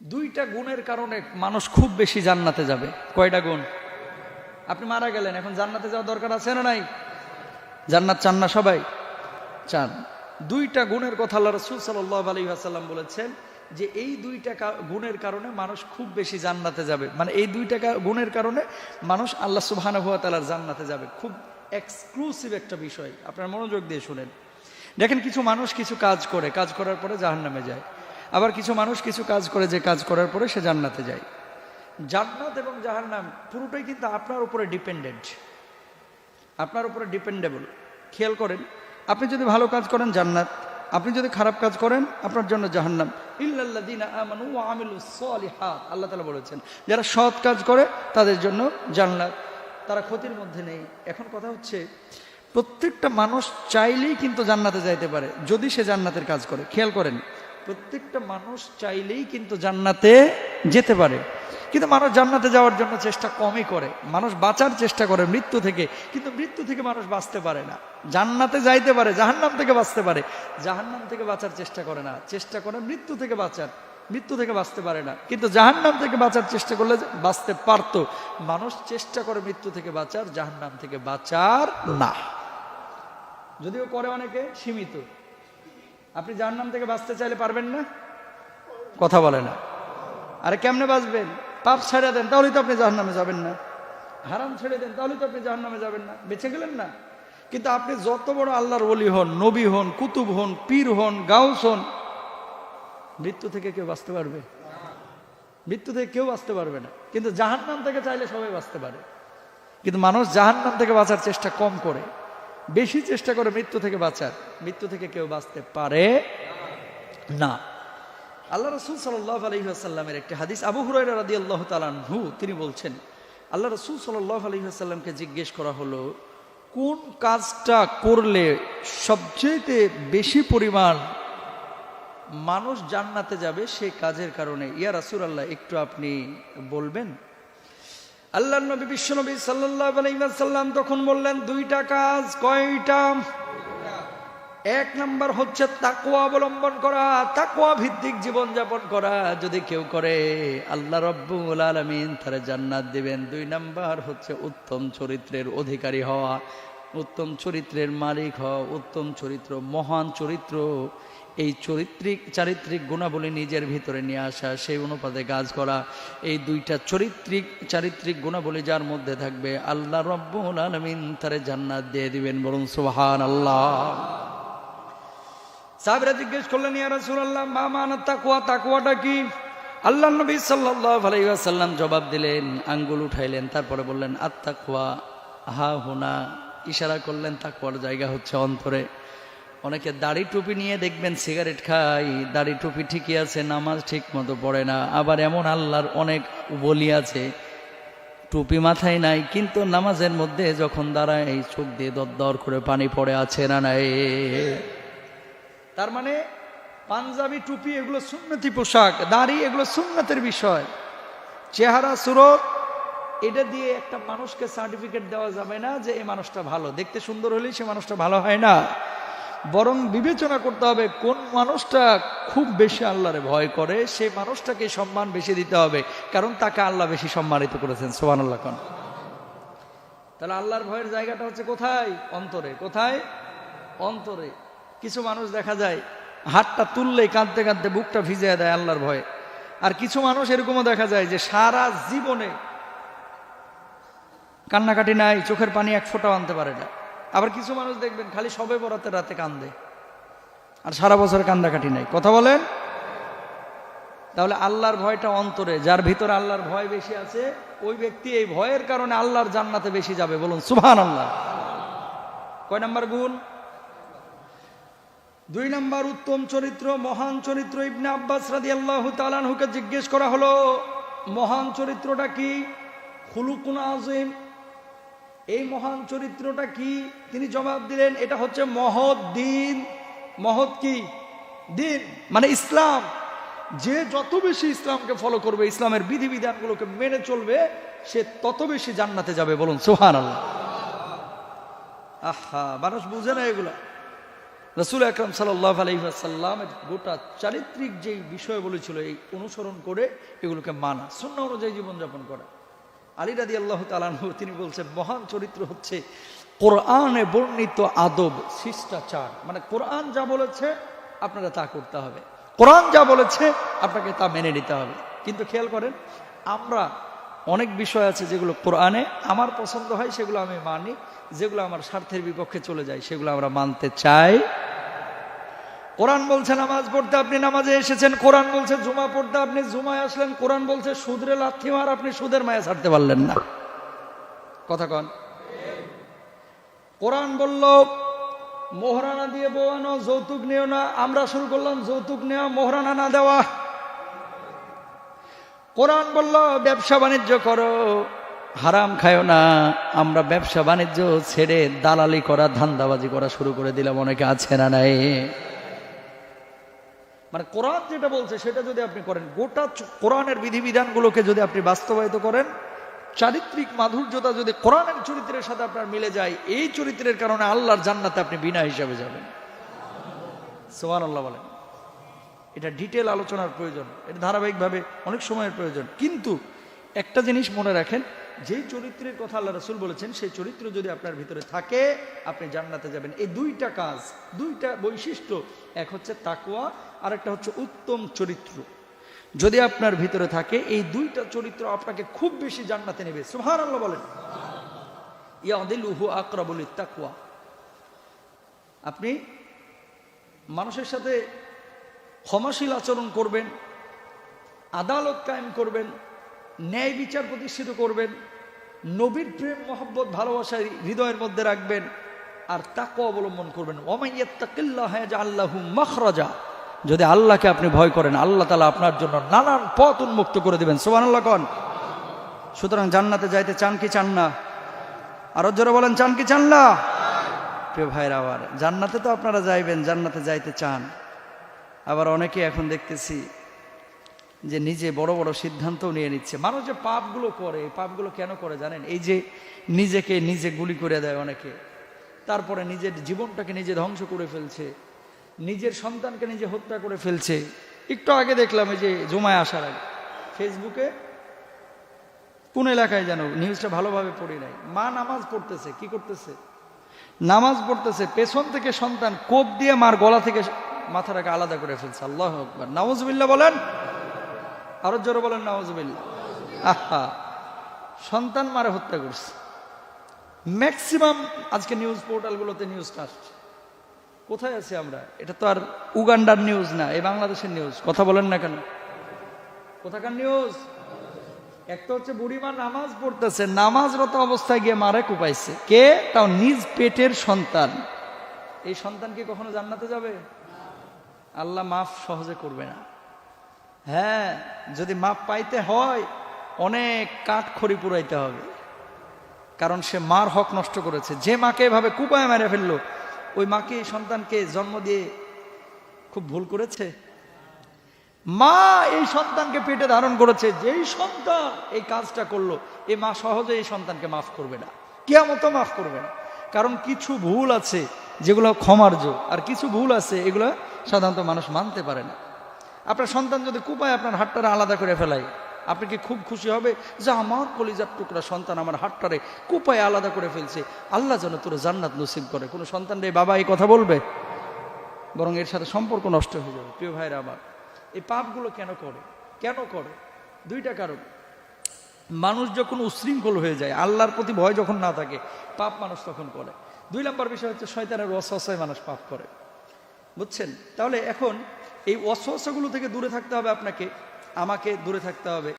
দুইটা গুণের কারণে মানুষ খুব বেশি জান্নাতে যাবে। কয়টা গুণ? আপনি মারা গেলেন, এখন জান্নাতে যাওয়ার দরকার আছে না নাই? জান্নাত চান না সবাই? চান। দুইটা গুণের কথা আল্লাহ রাসূল সাল্লাল্লাহু আলাইহি ওয়াসাল্লাম বলেছেন যে এই দুইটা গুণের কারণে মানুষ খুব বেশি জান্নাতে যাবে। মানে এই দুইটা গুণের কারণে মানুষ আল্লাহ সুবহানাহু ওয়া তাআলার জান্নাতে যাবে। খুব এক্সক্লুসিভ একটা বিষয়, আপনারা মনোযোগ দিয়ে শুনেন। দেখেন, কিছু মানুষ কিছু কাজ করে, কাজ করার পরে জাহান্নামে যায়। আবার কিছু মানুষ কিছু কাজ করে, যে কাজ করার পরে সে জান্নাতে যায়। জান্নাত এবং জাহান্নাম পুরোটাই কিন্তু আপনার উপরে ডিপেন্ডেন্ট, আপনার উপরে ডিপেন্ডেবল। খেয়াল করেন, আপনি যদি ভালো কাজ করেন জান্নাত, আপনি যদি খারাপ কাজ করেন আপনার জন্য জাহান্নাম। ইল্লাল্লাযীনা আমানু ওয়া আমিলুস সালিহাত, আল্লাহ তাআলা বলেছেন যারা সৎ কাজ করে তাদের জন্য জান্নাত, তারা ক্ষতির মধ্যে নেই। এখন কথা হচ্ছে, প্রত্যেকটা মানুষ চাইলেই কিন্তু জান্নাতে যাইতে পারে যদি সে জান্নাতের কাজ করে। খেয়াল করেন, প্রত্যেকটা মানুষ চাইলেই কিন্তু জান্নাতে যেতে পারে, কিন্তু মানুষ জান্নাতে যাওয়ার জন্য চেষ্টা কমই করে। মানুষ বাঁচার চেষ্টা করে মৃত্যু থেকে, কিন্তু মৃত্যু থেকে মানুষ বাঁচতে পারে না। জান্নাতে যাইতে পারে, জাহান্নাম থেকে বাঁচতে পারে, জাহান্নাম থেকে বাঁচার চেষ্টা করে না, চেষ্টা করে মৃত্যু থেকে বাঁচার, মৃত্যু থেকে বাঁচতে পারে না। কিন্তু জাহান্নাম থেকে বাঁচার চেষ্টা করলে বাঁচতে পারতো। মানুষ চেষ্টা করে মৃত্যু থেকে বাঁচার, জাহান্নাম থেকে বাঁচার না। যদিও করে অনেকে, সীমিত। আপনি জাহান্নাম থেকে বাঁচতে চাইলে পারবেন না? কথা বলে না। আরে কেমনে বাঁচবেন? পাপ ছেড়ে দেন, তাহলেই তো আপনি জাহান্নামে যাবেন না। হারাম ছেড়ে দেন, তাহলেই তো আপনি জাহান্নামে যাবেন না। বেঁচে গেলেন না। কিন্তু আপনি যত বড় আল্লাহর ওলি হন, নবী হন, কুতুব হন, পীর হন, গাউস হন, মৃত্যু থেকে কেউ বাঁচতে পারবে? মৃত্যু থেকে কেউ বাঁচতে পারবে না। কিন্তু জাহান্নাম থেকে চাইলে সবাই বাঁচতে পারে। কিন্তু মানুষ জাহান্নাম থেকে বাঁচার চেষ্টা কম করে, বেশি চেষ্টা করে মৃত্যু থেকে বাঁচার। মৃত্যু থেকে কেউ বাঁচতে পারে না। আল্লাহ রাসূল সাল্লাল্লাহু আলাইহি ওয়াসাল্লামের একটি হাদিস, আবু হুরায়রা রাদিয়াল্লাহু তাআলা আনহু তিনি বলছেন, আল্লাহ রাসূল সাল্লাল্লাহু আলাইহি ওয়াসাল্লামকে জিজ্ঞেস করা হলো, কোন কাজটা করলে সবচেয়ে বেশি পরিমাণ মানুষ জান্নাতে যাবে সেই কাজের কারণে? ইয়া রাসূলুল্লাহ, একটু আপনি বলবেন? আল্লাহর নবী বিশ্বনবী সাল্লাল্লাহু আলাইহি ওয়াসাল্লাম তখন বললেন, দুইটা কাজ। কয়টা? এক নাম্বার হচ্ছে তাকওয়া অবলম্বন করা, তাকওয়া ভিত্তিক জীবন যাপন করা। যদি কেউ করে আল্লাহ রাব্বুল আলামিন তারে জান্নাত দিবেন। দুই নাম্বার হচ্ছে উত্তম চরিত্রের অধিকারী হওয়া, উত্তম চরিত্রের মালিক হওয়া, উত্তম চরিত্র, মহান চরিত্র। এই চারিত্রিক গুণাবলী নিজের ভিতরে নিয়ে আসা, সেই অনুপাতে কাজ করা। এই দুইটা চারিত্রিক গুণাবলী যার মধ্যে থাকবে, আল্লাহ রাব্বুল আলামিন তারে জান্নাত দিয়ে দিবেন। বলুন সুবহানাল্লাহ। সাহাবীরা জিজ্ঞেস করলেন, ইয়া রাসূলুল্লাহ মা মানা তাকওয়া, তাকওয়াটা কি? আল্লাহর নবী সাল্লাল্লাহু আলাইহি ওয়াসাল্লাম জবাব দিলেন, আঙ্গুল উঠাইলেন, তারপরে বললেন আত-তাকওয়া হা হুনা, ইশারা করলেন তাকওয়ার জায়গা হচ্ছে অন্তরে। অনেকে দাড়ি টুপি নিয়ে দেখবেন সিগারেট খাই, দাড়ি টুপি ঠিকই আছে, নামাজ ঠিক মতো পড়ে না। আবার এমন আল্লাহর অনেক ওলি আছে, টুপি মাথায় নাই, কিন্তু নামাজের মধ্যে যখন দাঁড়ায় এই চোখ দিয়ে দরদর করে পানি পড়ে, আছে না নাই? তার মানে পাঞ্জাবি, টুপি এগুলো সুন্নতি পোশাক, দাড়ি এগুলো সুন্নতের বিষয়। চেহারা সুরত এটা দিয়ে একটা মানুষকে সার্টিফিকেট দেওয়া যাবে না যে এই মানুষটা ভালো। দেখতে সুন্দর হলেই সে মানুষটা ভালো হয় না। বরং বিবেচনা করতে হবে কোন মানুষটা খুব বেশি আল্লাহরে ভয় করে, সেই মানুষটাকে সম্মান বেশি দিতে হবে, কারণ তাকে আল্লাহ বেশি সম্মানিত করেছেন। সুবহানাল্লাহ। তাহলে আল্লাহর ভয়ের জায়গাটা হচ্ছে কোথায়? অন্তরে। কোথায়? অন্তরে। কিছু মানুষ দেখা যায় হাতটা তুললেই কাঁদতে কাঁদতে বুকটা ভিজিয়ে দেয় আল্লাহর ভয়ে। আর কিছু মানুষ এরকমও দেখা যায় যে সারা জীবনে কান্নাকাটি নাই, চোখের পানি এক ফোঁটাও আনতে পারে না। আবার কিছু মানুষ দেখবেন খালি শবে বরাতের রাতে কান্দে, আর সারা বছর কান্দাকাটি নাই। কথা বলেন। তাহলে আল্লাহর ভয়টা অন্তরে। যার ভিতরে আল্লাহর ভয় বেশি আছে, ওই ব্যক্তি এই ভয়ের কারণে আল্লাহর জান্নাতে বেশি যাবে। বলুন সুবহানাল্লাহ। কয় নাম্বার গুণ? দুই নাম্বার উত্তম চরিত্র, মহান চরিত্র। ইবনে আব্বাস রাদিয়াল্লাহু তাআলা আনহুকে জিজ্ঞেস করা হলো, মহান চরিত্রটা কি? খুলুকুন আযীম, এই মহান চরিত্রটা কি? তিনি জবাব দিলেন, এটা হচ্ছে মহৎ দিন। মহৎ কি? দিন মানে ইসলাম। যে যত বেশি ইসলামকে ফলো করবে, ইসলামের বিধিবিধানগুলোকে মেনে চলবে, সে তত বেশি জান্নাতে যাবে। বলুন সুবহানাল্লাহ। আহা, মানুষ বুঝে না এগুলা। রাসূল আকরাম সাল্লাল্লাহু আলাইহি ওয়াসাল্লামের গোটা চারিত্রিক যে বিষয় বলেছিল এই অনুসরণ করে এগুলোকে মানা, সুন্নাহ অনুযায়ী জীবনযাপন করা। আলী রাদিয়াল্লাহু তাআলা আনহু তিনি বলছেন মহান চরিত্র হচ্ছে কোরআনে বর্ণিত আদব, শিষ্টাচার। মানে কোরআন যা বলেছে আপনারা তা করতে হবে, কোরআন যা বলেছে আপনাকে তা মেনে নিতে হবে। কিন্তু খেয়াল করেন, আমরা অনেক বিষয় আছে যেগুলো কোরআনে আমার পছন্দ হয় সেগুলো আমি মানি, যেগুলো আমার স্বার্থের বিপক্ষে চলে যায় সেগুলো আমরা মানতে চাই। কোরআন বলছে নামাজ পড়তে, আপনি নামাজে এসেছেন। কোরআন বলছে জুমা পড়তে, আপনি জুমায় আসলেন। কোরআন বলছে সুদরে লাথি মার, আপনি সুদের মায়া ছাড়তে পারলেন না। কথা কন। কোরআন বলল মোহরানা দিয়ে বউ আনো, যৌতুক নিও না, আমরা শুরু করলাম যৌতুক নেওয়া, মোহরানা না দেওয়া। কোরআন বলল ব্যবসা বাণিজ্য করো, হারাম খায়ো না, আমরা ব্যবসা বাণিজ্য ছেড়ে দালালি করা, ধান্দাবাজি করা শুরু করে দিলাম। অনেকে আছে না নাই? মানে কোরআন যেটা বলছে সেটা যদি আপনি করেন, গোটা কোরআনের বিধিবিধানগুলোকে যদি আপনি বাস্তবায়িত করেন, চারিত্রিক মাধুর্যতা যদি কোরআনের চরিত্রের সাথে আপনার মিলে যায়, এই চরিত্রের কারণে আল্লাহর জান্নাতে আপনি বিনা হিসাবে যাবেন। সুবহানাল্লাহ বলেন। এটা ডিটেল আলোচনার প্রয়োজন, এটা ধারাবাহিকভাবে অনেক সময়ের প্রয়োজন। কিন্তু একটা জিনিস মনে রাখেন, যেই চরিত্রের কথা আল্লাহ রাসূল বলেছেন সেই চরিত্র যদি আপনার ভিতরে থাকে আপনি জান্নাতে যাবেন। এই দুইটা কাজ, দুইটা বৈশিষ্ট্য, এক হচ্ছে তাকওয়া আর একটা হচ্ছে উত্তম চরিত্র, যদি আপনার ভিতরে থাকে এই দুইটা চরিত্র আপনাকে খুব বেশি জান্নাতে নেবে। সুবহানাল্লাহ বলেন। ইয়াদিলুহু আকরাবু লিত্তাকওয়া। আপনি মানুষের সাথে ক্ষমাশীল আচরণ করবেন, আদালত কায়েম করবেন, ন্যায় বিচার প্রতিষ্ঠিত করবেন, নবীর প্রেম মহব্বত ভালোবাসা হৃদয়ের মধ্যে রাখবেন, আর তাকওয়া অবলম্বন করবেন। ওয়া ইয়াত্তাকিল্লাহ ইয়াজআল লাহু মাখরাজা। যদি আল্লাহকে আপনি ভয় করেন, আল্লাহ তাআলা আপনার জন্য নানান পথ উন্মুক্ত করে দিবেন। সুবহানাল্লাহ কোন। সুতরাং জান্নাতে যাইতে চান কি চান না? আরো জোরে বলেন, চান কি চান না? প্রিয় ভাইরা, আবার জান্নাতে তো আপনারা যাইবেন, জান্নাতে যাইতে চান। আবার অনেকে এখন দেখতেছি যে নিজে বড় বড় সিদ্ধান্তও নিয়ে নিচ্ছে। মানুষ যে পাপগুলো করে, এই পাপগুলো কেন করে জানেন? এই যে নিজেকে নিজে গুলি করে দেয় অনেকে, তারপরে নিজের জীবনটাকে নিজে ধ্বংস করে ফেলছে, নিজের সন্তানকে নিজে হত্যা করে ফেলছে। একটু আগে দেখলাম, এই যে জুমায় আসার আগে ফেসবুকে কোন এলাকায় যেন, নিউজটা ভালোভাবে পড়ি নাই, মা নামাজ পড়তেছে, কি করতেছে? নামাজ পড়তেছে, পেছন থেকে সন্তান কোপ দিয়ে মার গলা থেকে মাথাটাকে আলাদা করে ফেলছে। আল্লাহু আকবার। নাউজুবিল্লাহ বলেন, আরো জোরে বলেন নাউজুবিল্লাহ। আহা, সন্তান মারে হত্যা করছে। ম্যাক্সিমাম আজকে নিউজ পোর্টালগুলোতে নিউজটা আসছে। কোথায় আছি আমরা? এটা তো আর উগান্ডার নিউজ না, এই বাংলাদেশের নিউজ। কথা বলেন না কেন? কোথাকার নিউজ? একটা হচ্ছে বুড়িমা নামাজ পড়তেছে, নামাজরত অবস্থায় গিয়ে মারে কুপাইছে। কে? তাও নিজ পেটের সন্তান। এই সন্তান কি কখনো জান্নাতে যাবে? আল্লাহ মাফ সহজে করবে না। হ্যাঁ, যদি মাপ পাইতে হয় অনেক কাঠ খড়ি পুরাইতে হবে, কারণ সে মার হক নষ্ট করেছে। যে মাকে এভাবে কুপায় মেরে ফেললো, ওই মাকে এই সন্তানকে জন্ম দিয়ে খুব ভুল করেছে? মা এই সন্তানকে পেটে ধারণ করেছে, যেই সন্তান এই কাজটা করলো এই মা সহজে এই সন্তানকে মাফ করবে না, কিয়ামতেও মাফ করবে না। কারণ কিছু ভুল আছে যেগুলো ক্ষমার্য, আর কিছু ভুল আছে এগুলো সাধারণত মানুষ মানতে পারে না। আপনার সন্তান যদি কুপায় আপনার হাতটারে আলাদা করে ফেলায়, আপনি কি খুব খুশি হবে যে আমার কলিজার টুকরা সন্তান আমার হাতটারে কুপায় আলাদা করে ফেলছে, আল্লাহ যেন তোর জান্নাত নসিব করে? কোনো সন্তান রে বাবা এই কথা বলবে? বরং এর সাথে সম্পর্ক নষ্ট হয়ে যাবে। প্রিয় ভাইরা আমার, এই পাপগুলো কেন করে? কেন করে? দুইটা কারণ। মানুষ যখন উশৃঙ্খল হয়ে যায়, আল্লাহর প্রতি ভয় যখন না থাকে, পাপ মানুষ তখন করে। দুই নম্বর বিষয় হচ্ছে শয়তানের ওয়াসওয়াসায় মানুষ পাপ করে। বুঝছেন? তাহলে এখন এই ওয়াসওয়াসাগুলো থেকে দূরে থাকতে হবে আপনাকে, আমাকে দূরে থাকতে হবে।